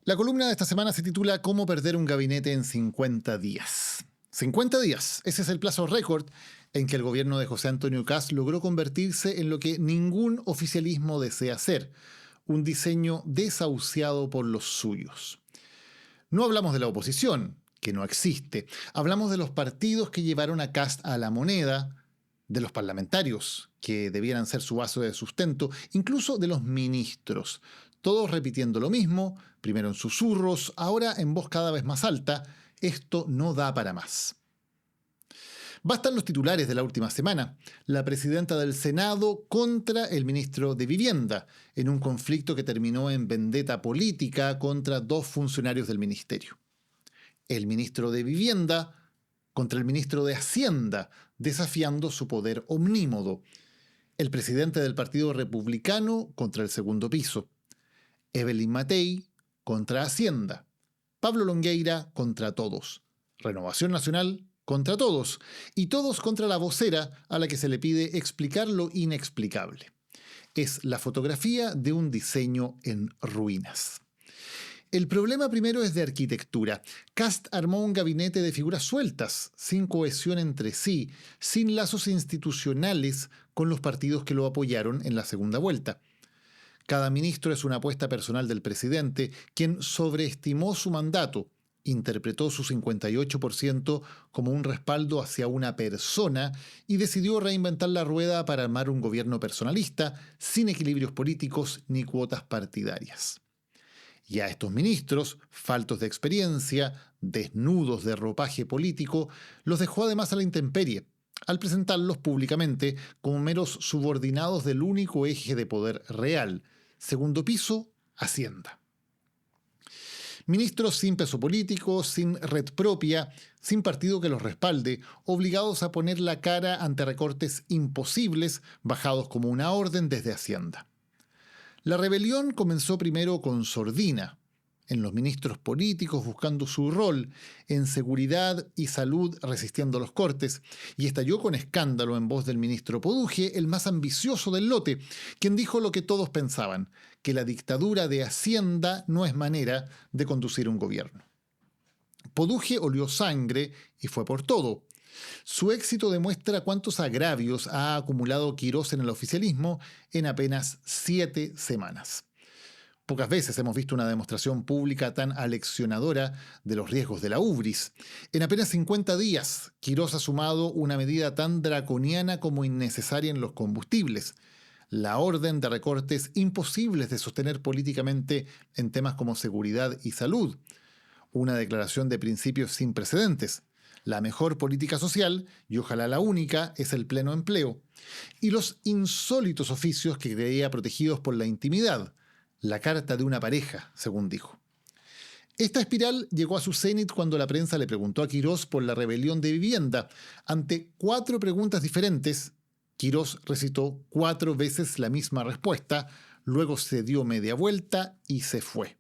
La columna de esta semana se titula ¿Cómo perder un gabinete en 50 días? 50 días, ese es el plazo récord en que el gobierno de José Antonio Kast logró convertirse en lo que ningún oficialismo desea hacer, un diseño desahuciado por los suyos. No hablamos de la oposición, que no existe, hablamos de los partidos que llevaron a Kast a la moneda, de los parlamentarios, que debieran ser su base de sustento, incluso de los ministros, todos repitiendo lo mismo, primero en susurros, ahora en voz cada vez más alta. Esto no da para más. Bastan los titulares de la última semana. La presidenta del Senado contra el ministro de Vivienda, en un conflicto que terminó en vendetta política contra dos funcionarios del ministerio. El ministro de Vivienda contra el ministro de Hacienda, desafiando su poder omnímodo. El presidente del Partido Republicano contra el segundo piso. Evelyn Matei contra Hacienda. Pablo Longueira contra todos. Renovación Nacional contra todos. Y todos contra la vocera a la que se le pide explicar lo inexplicable. Es la fotografía de un diseño en ruinas. El problema primero es de arquitectura. Kast armó un gabinete de figuras sueltas, sin cohesión entre sí, sin lazos institucionales con los partidos que lo apoyaron en la segunda vuelta. Cada ministro es una apuesta personal del presidente, quien sobreestimó su mandato, interpretó su 58% como un respaldo hacia una persona y decidió reinventar la rueda para armar un gobierno personalista, sin equilibrios políticos ni cuotas partidarias. Y a estos ministros, faltos de experiencia, desnudos de ropaje político, los dejó además a la intemperie, al presentarlos públicamente como meros subordinados del único eje de poder real, segundo piso, Hacienda. Ministros sin peso político, sin red propia, sin partido que los respalde, obligados a poner la cara ante recortes imposibles, bajados como una orden desde Hacienda. La rebelión comenzó primero con sordina, en los ministros políticos buscando su rol, en seguridad y salud resistiendo los cortes, y estalló con escándalo en voz del ministro Poduje, el más ambicioso del lote, quien dijo lo que todos pensaban, que la dictadura de Hacienda no es manera de conducir un gobierno. Poduje olió sangre y fue por todo. Su éxito demuestra cuántos agravios ha acumulado Quirós en el oficialismo en apenas 7 semanas. Pocas veces hemos visto una demostración pública tan aleccionadora de los riesgos de la ubris. En apenas 50 días, Quirós ha sumado una medida tan draconiana como innecesaria en los combustibles. La orden de recortes imposibles de sostener políticamente en temas como seguridad y salud. Una declaración de principios sin precedentes. La mejor política social, y ojalá la única, es el pleno empleo. Y los insólitos oficios que creía protegidos por la intimidad. La carta de una pareja, según dijo. Esta espiral llegó a su cenit cuando la prensa le preguntó a Quirós por la rebelión de vivienda. Ante 4 preguntas diferentes, Quirós recitó 4 veces la misma respuesta, luego se dio media vuelta y se fue.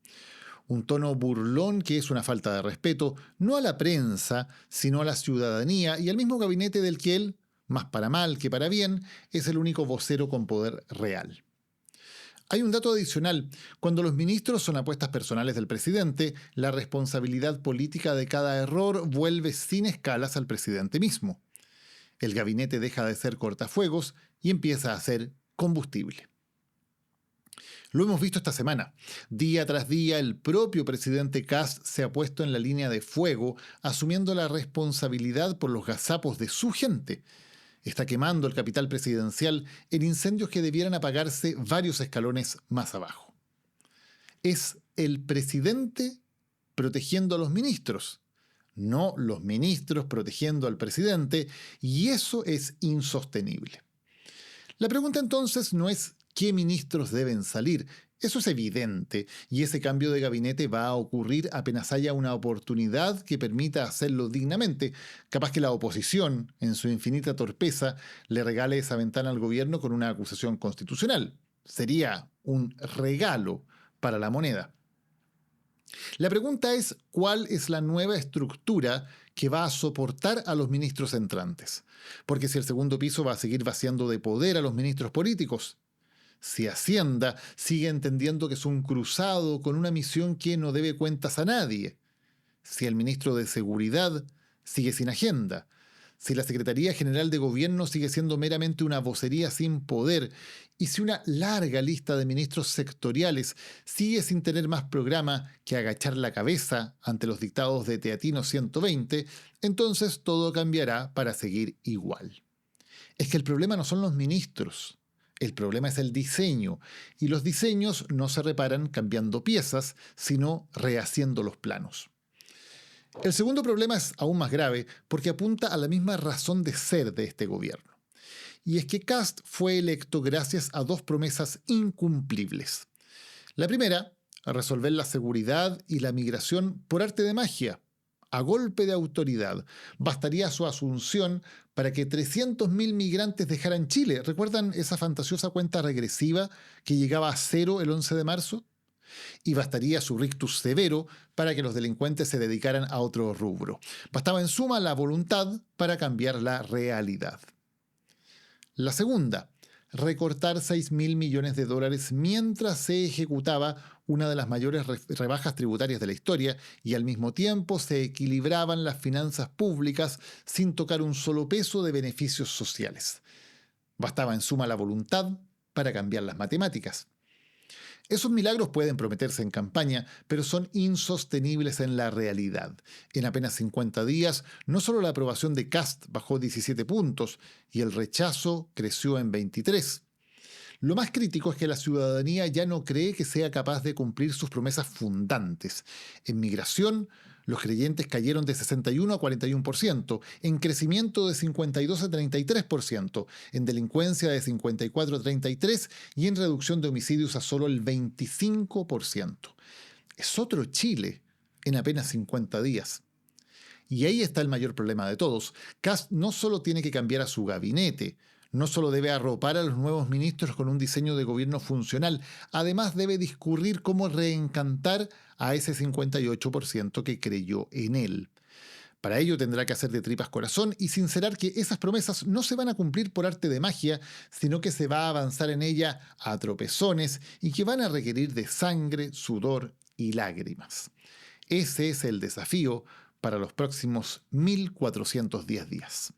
Un tono burlón que es una falta de respeto, no a la prensa, sino a la ciudadanía y al mismo gabinete del que él, más para mal que para bien, es el único vocero con poder real. Hay un dato adicional. Cuando los ministros son apuestas personales del presidente, la responsabilidad política de cada error vuelve sin escalas al presidente mismo. El gabinete deja de ser cortafuegos y empieza a ser combustible. Lo hemos visto esta semana. Día tras día, el propio presidente Kast se ha puesto en la línea de fuego, asumiendo la responsabilidad por los gazapos de su gente. Está quemando el capital presidencial en incendios que debieran apagarse varios escalones más abajo. Es el presidente protegiendo a los ministros, no los ministros protegiendo al presidente, y eso es insostenible. La pregunta entonces no es qué ministros deben salir. Eso es evidente, y ese cambio de gabinete va a ocurrir apenas haya una oportunidad que permita hacerlo dignamente. Capaz que la oposición, en su infinita torpeza, le regale esa ventana al gobierno con una acusación constitucional. Sería un regalo para la moneda. La pregunta es cuál es la nueva estructura que va a soportar a los ministros entrantes. Porque si el segundo piso va a seguir vaciando de poder a los ministros políticos, Si Hacienda sigue entendiendo que es un cruzado con una misión que no debe cuentas a nadie. Si el ministro de Seguridad sigue sin agenda. Si la Secretaría General de Gobierno sigue siendo meramente una vocería sin poder. Y si una larga lista de ministros sectoriales sigue sin tener más programa que agachar la cabeza ante los dictados de Teatino 120, entonces todo cambiará para seguir igual. Es que el problema no son los ministros. El problema es el diseño, y los diseños no se reparan cambiando piezas, sino rehaciendo los planos. El segundo problema es aún más grave porque apunta a la misma razón de ser de este gobierno. Y es que Kast fue electo gracias a dos promesas incumplibles. La primera, a resolver la seguridad y la migración por arte de magia, a golpe de autoridad. Bastaría su asunción para que 300.000 migrantes dejaran Chile. ¿Recuerdan esa fantasiosa cuenta regresiva que llegaba a cero el 11 de marzo? Y bastaría su rictus severo para que los delincuentes se dedicaran a otro rubro. Bastaba en suma la voluntad para cambiar la realidad. La segunda, recortar 6.000 millones de dólares mientras se ejecutaba una de las mayores rebajas tributarias de la historia y al mismo tiempo se equilibraban las finanzas públicas sin tocar un solo peso de beneficios sociales. Bastaba en suma la voluntad para cambiar las matemáticas. Esos milagros pueden prometerse en campaña, pero son insostenibles en la realidad. En apenas 50 días, no solo la aprobación de Kast bajó 17 puntos y el rechazo creció en 23. Lo más crítico es que la ciudadanía ya no cree que sea capaz de cumplir sus promesas fundantes. En migración, los creyentes cayeron de 61 a 41%, en crecimiento de 52 a 33%, en delincuencia de 54 a 33% y en reducción de homicidios a solo el 25%. Es otro Chile en apenas 50 días. Y ahí está el mayor problema de todos. Kast no solo tiene que cambiar a su gabinete, no solo debe arropar a los nuevos ministros con un diseño de gobierno funcional, además debe discurrir cómo reencantar a ese 58% que creyó en él. Para ello tendrá que hacer de tripas corazón y sincerar que esas promesas no se van a cumplir por arte de magia, sino que se va a avanzar en ella a tropezones y que van a requerir de sangre, sudor y lágrimas. Ese es el desafío para los próximos 1410 días.